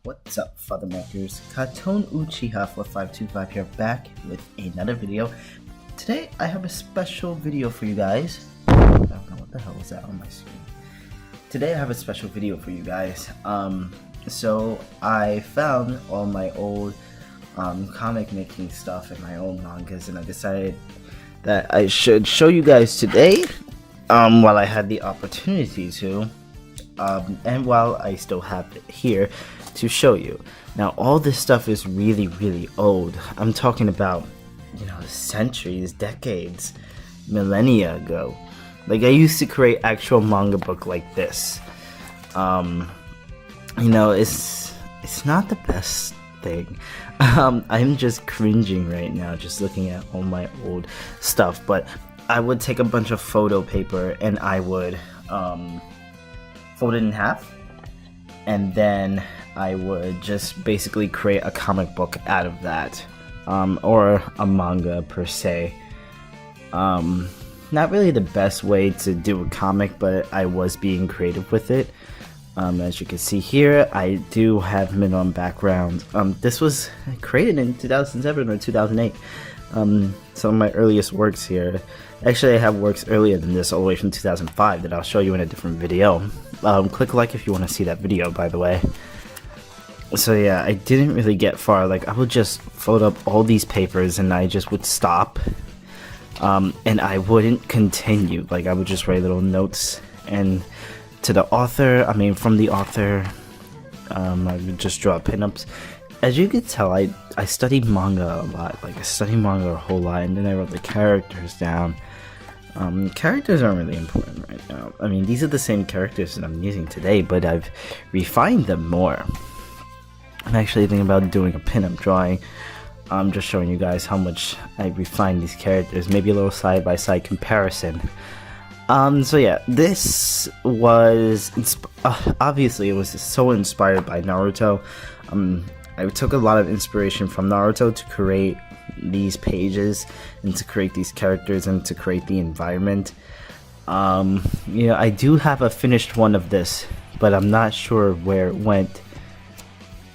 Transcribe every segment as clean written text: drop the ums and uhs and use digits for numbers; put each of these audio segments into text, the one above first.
What's up, Father Makers? Katon Uchiha 4525 here, back with another video. Today I have a special video for you guys. I don't know what the hell was that on my screen. Today I have a special video for you guys. So I found all my old comic making stuff and my old mangas, and I decided that I should show you guys today while I had the opportunity to. And while I still have it here to show you. Now, all this stuff is really old. I'm talking about, centuries, decades, millennia ago. Like, I used to create actual manga book like this. It's not the best thing. I'm just cringing right now just looking at all my old stuff, but I would take a bunch of photo paper and I would fold it in half, and then I would just basically create a comic book out of that, or a manga per se. Not really the best way to do a comic, but I was being creative with it. As you can see here, I do have minimum background. This was created in 2007 or 2008. Some of my earliest works here. Actually, I have works earlier than this, all the way from 2005, that I'll show you in a different video. Click like if you want to see that video, by the way. So yeah, I didn't really get far. Like, I would just fold up all these papers and I just would stop. And I wouldn't continue. Like, I would just write little notes and to the author, from the author, I would just draw pinups. As you can tell, I studied manga a lot. Like, I studied manga a whole lot, and then I wrote the characters down. Characters aren't really important right now. These are the same characters that I'm using today, but I've refined them more. I'm actually thinking about doing a pinup drawing. I'm just showing you guys how much I refined these characters. Maybe a little side-by-side comparison. So yeah, this was obviously it was so inspired by Naruto. I took a lot of inspiration from Naruto to create these pages and to create these characters and to create the environment. I do have a finished one of this, but I'm not sure where it went.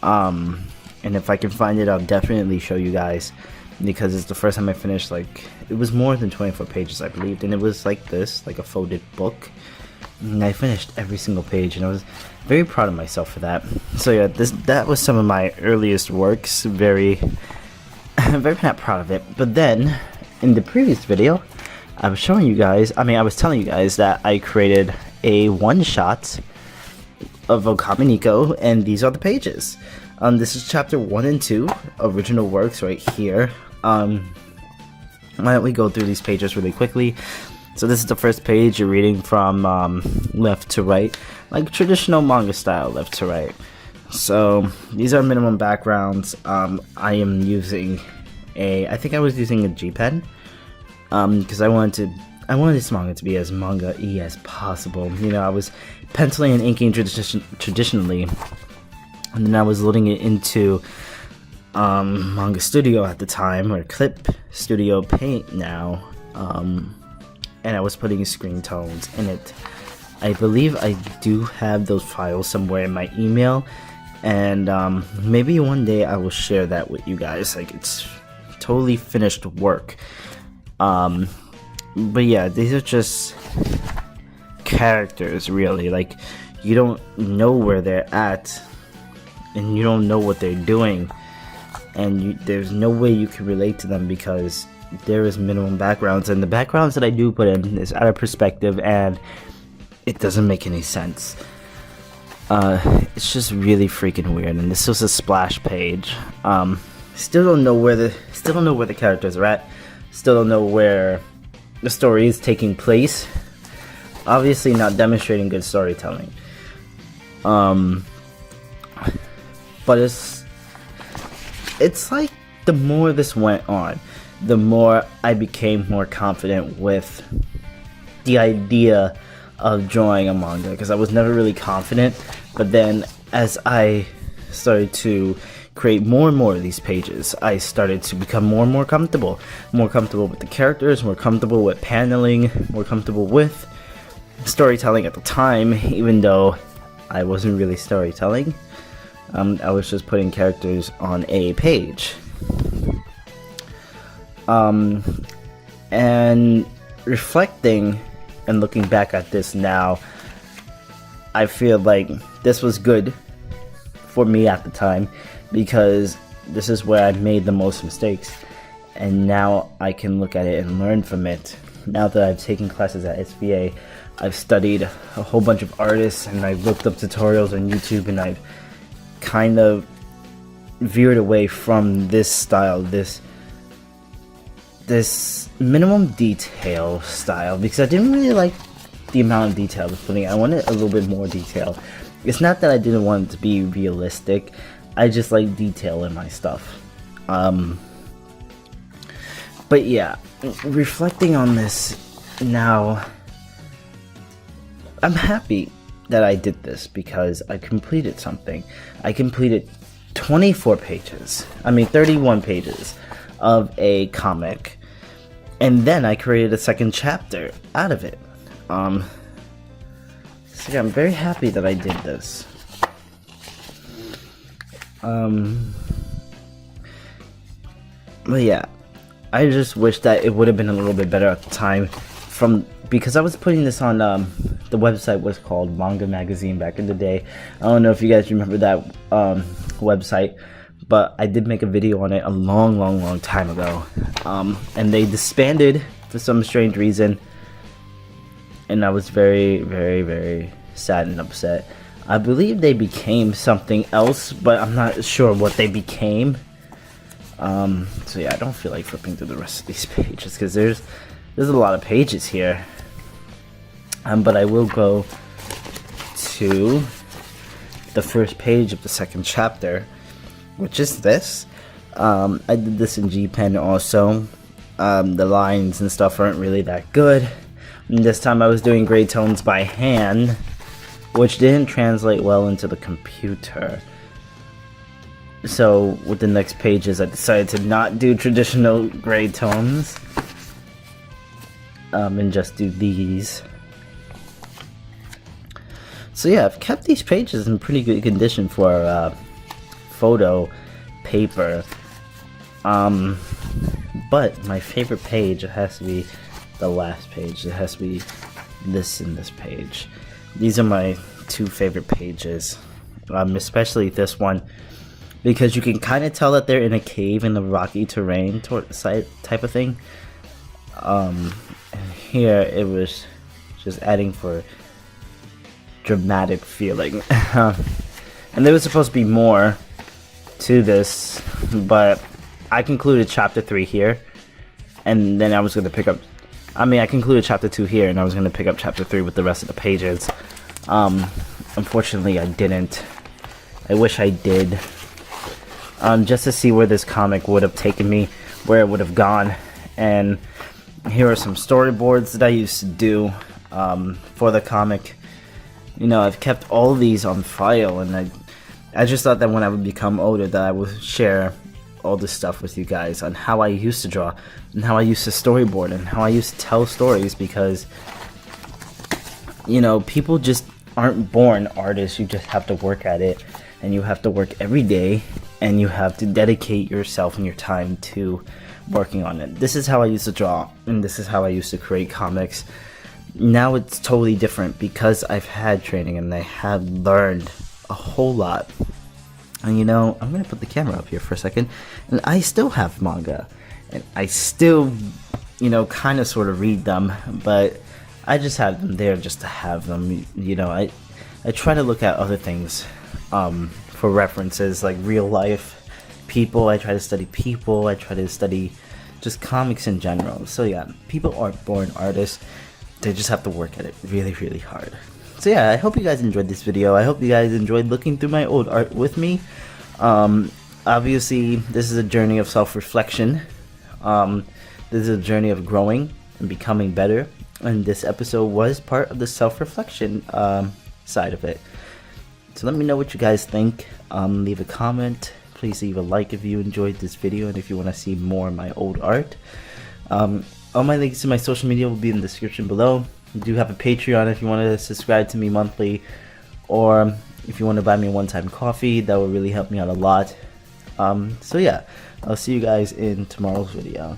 And if I can find it, I'll definitely show you guys, because it's the first time I finished. Like, it was more than 24 pages, I believe, and it was like this, like a folded book. And I finished every single page, and I was very proud of myself for that. So yeah, that was some of my earliest works. Very not proud of it. But then, in the previous video, I was telling you guys that I created a one-shot of Okami Nico, and these are the pages. This is chapter 1 and 2, original works right here. Why don't we go through these pages really quickly? So this is the first page. You're reading from left to right, like traditional manga style, left to right. So these are minimum backgrounds. I am using I think I was using a G pen, because I wanted this manga to be as manga-y as possible. I was penciling and inking traditionally, and then I was loading it into Manga Studio at the time, or Clip Studio Paint now, and I was putting screen tones in it. I believe I do have those files somewhere in my email, and maybe one day I will share that with you guys. Like, it's totally finished work. But yeah, these are just characters, really. Like, you don't know where they're at, and you don't know what they're doing, and there's no way you can relate to them because there is minimum backgrounds, and the backgrounds that I do put in is out of perspective, and it doesn't make any sense. It's just really freaking weird. And this was a splash page. Still don't know where the characters are at. Still don't know where the story is taking place. Obviously not demonstrating good storytelling. But it's like, the more this went on, the more I became more confident with the idea of drawing a manga, because I was never really confident. But then as I started to create more and more of these pages, I started to become more and more comfortable with the characters, more comfortable with paneling, more comfortable with storytelling at the time, even though I wasn't really storytelling. I was just putting characters on a page. And reflecting and looking back at this now, I feel like this was good for me at the time, because this is where I made the most mistakes, and now I can look at it and learn from it. Now that I've taken classes at SVA, I've studied a whole bunch of artists, and I've looked up tutorials on YouTube, and I've kind of veered away from this style, this minimum detail style, because I didn't really like the amount of detail I was putting. I wanted a little bit more detail. It's not that I didn't want it to be realistic, I just like detail in my stuff. But yeah, reflecting on this now, I'm happy that I did this because I completed something. I completed 31 pages of a comic, and then I created a second chapter out of it. So yeah, I'm very happy that I did this. But yeah, I just wish that it would have been a little bit better at the time, because I was putting this on the website was called Manga Magazine back in the day. I don't know if you guys remember that website, but I did make a video on it a long time ago, and they disbanded for some strange reason, and I was very sad and upset. I believe they became something else, but I'm not sure what they became. So yeah, I don't feel like flipping through the rest of these pages because there's a lot of pages here. But I will go to the first page of the second chapter, which is this. I did this in G Pen also. The lines and stuff aren't really that good. And this time I was doing gray tones by hand, which didn't translate well into the computer. So with the next pages, I decided to not do traditional gray tones, and just do these. So yeah, I've kept these pages in pretty good condition for photo paper. But my favorite page, it has to be the last page. It has to be this and this page. These are my two favorite pages, especially this one, because you can kind of tell that they're in a cave in the rocky terrain type of thing. And here it was just adding for dramatic feeling. And there was supposed to be more to this, but I concluded chapter 3 here, and then I was going to pick up, I concluded chapter 2 here, and I was going to pick up chapter 3 with the rest of the pages. Unfortunately I didn't. I wish I did. Just to see where this comic would have taken me, where it would have gone. And here are some storyboards that I used to do for the comic. You know, I've kept all these on file, and I just thought that when I would become older that I would share all this stuff with you guys on how I used to draw, and how I used to storyboard, and how I used to tell stories, because, you know, people just aren't born artists. You just have to work at it, and you have to work every day, and you have to dedicate yourself and your time to working on it. This is how I used to draw, and this is how I used to create comics. Now it's totally different because I've had training and I have learned a whole lot. And you know, I'm gonna put the camera up here for a second, and I still have manga, and I still, you know, kind of sort of read them, but I just have them there just to have them. You know, I try to look at other things for references, like real life people. I try to study people. I try to study just comics in general. So yeah, people aren't born artists. They just have to work at it really hard. So yeah, I hope you guys enjoyed this video. I hope you guys enjoyed looking through my old art with me. Obviously, this is a journey of self-reflection. This is a journey of growing and becoming better. And this episode was part of the self-reflection side of it. So let me know what you guys think. Leave a comment. Please leave a like if you enjoyed this video and if you want to see more of my old art. All my links to my social media will be in the description below. I do have a Patreon if you want to subscribe to me monthly, or If you want to buy me a one-time coffee, that would really help me out a lot. So yeah, I'll see you guys in tomorrow's video.